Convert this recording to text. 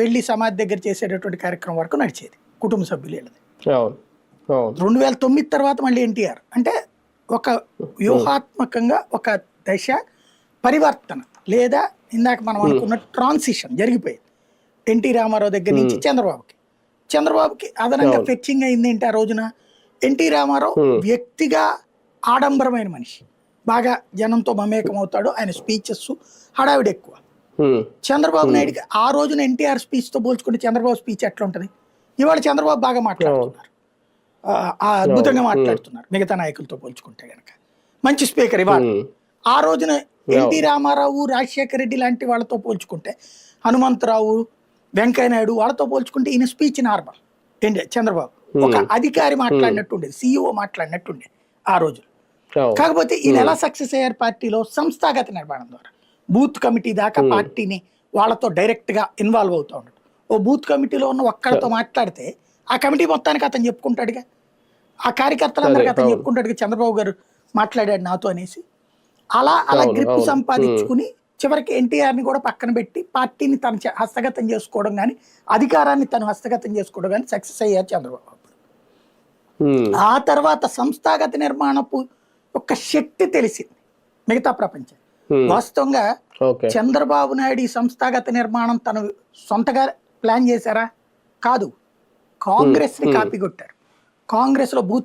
వెళ్ళి సమాధి దగ్గర చేసేటటువంటి కార్యక్రమం వరకు నడిచేది కుటుంబ సభ్యులు వెళ్ళదు. అవును అవును 2009 తర్వాత మళ్ళీ ఎన్టీఆర్ అంటే ఒక వ్యూహాత్మకంగా ఒక దశ పరివర్తన లేదా ఇందాక మనం అనుకున్న ట్రాన్సిషన్ జరిగిపోయింది. ఎన్టీ రామారావు దగ్గర నుంచి చంద్రబాబుకి అదనంగా ఫెచ్చింగ్ అయింది ఏంటి ఆ రోజున? ఎన్టీ రామారావు వ్యక్తిగా ఆడంబరమైన మనిషి, బాగా జనంతో మమేకం అవుతాడు, ఆయన స్పీచెస్ హడావిడి ఎక్కువ. చంద్రబాబు నాయుడుకి ఆ రోజున ఎన్టీఆర్ స్పీచ్తో పోల్చుకుంటే చంద్రబాబు స్పీచ్ ఎట్లా ఉంటుంది? ఇవాళ చంద్రబాబు బాగా మాట్లాడుతున్నారు, అద్భుతంగా మాట్లాడుతున్నారు మిగతా నాయకులతో పోల్చుకుంటే కనుక. మంచి స్పీకర్ ఇవాళ. ఆ రోజున ఎన్టీ రామారావు, రాజశేఖర రెడ్డి లాంటి వాళ్ళతో పోల్చుకుంటే, హనుమంతరావు, వెంకయ్యనాయుడు వాళ్ళతో పోల్చుకుంటే ఈయన స్పీచ్ నార్మల్. ఏంటి చంద్రబాబు ఒక అధికారి మాట్లాడినట్టు ఉండేది, సిఇఓ మాట్లాడినట్టు ఉండేది ఆ రోజు. కాకపోతే ఈయన ఎలా సక్సెస్ అయ్యారు పార్టీలో? సంస్థాగత నిర్మాణం ద్వారా. బూత్ కమిటీ దాకా పార్టీని వాళ్ళతో డైరెక్ట్ గా ఇన్వాల్వ్ అవుతూ ఉంటాడు. ఓ బూత్ కమిటీలో ఉన్న ఒక్కడితో మాట్లాడితే ఆ కమిటీ మొత్తానికి అతను చెప్పుకుంటాడుగా, ఆ కార్యకర్తలందరికీ అతను చెప్పుకుంటాడుగా చంద్రబాబు గారు మాట్లాడాడు నాతో అనేసి. అలా గ్రిప్ సంపాదించుకుని చివరికి ఎన్టీఆర్ని కూడా పక్కన పెట్టి పార్టీని తను హస్తగతం చేసుకోవడం కానీ, అధికారాన్ని తను హస్తగతం చేసుకోవడం కానీ సక్సెస్ అయ్యారు చంద్రబాబు. ఆ తర్వాత సంస్థాగత నిర్మాణపు ఒక శక్తి తెలిసింది మిగతా ప్రపంచం. వాస్తవంగా చంద్రబాబు నాయుడు ఈ సంస్థాగత నిర్మాణం తను సొంతగా ప్లాన్ చేశారా? కాదు, కాంగ్రెస్ ని కాపీ కొట్టారు. కాంగ్రెస్ లో బూత్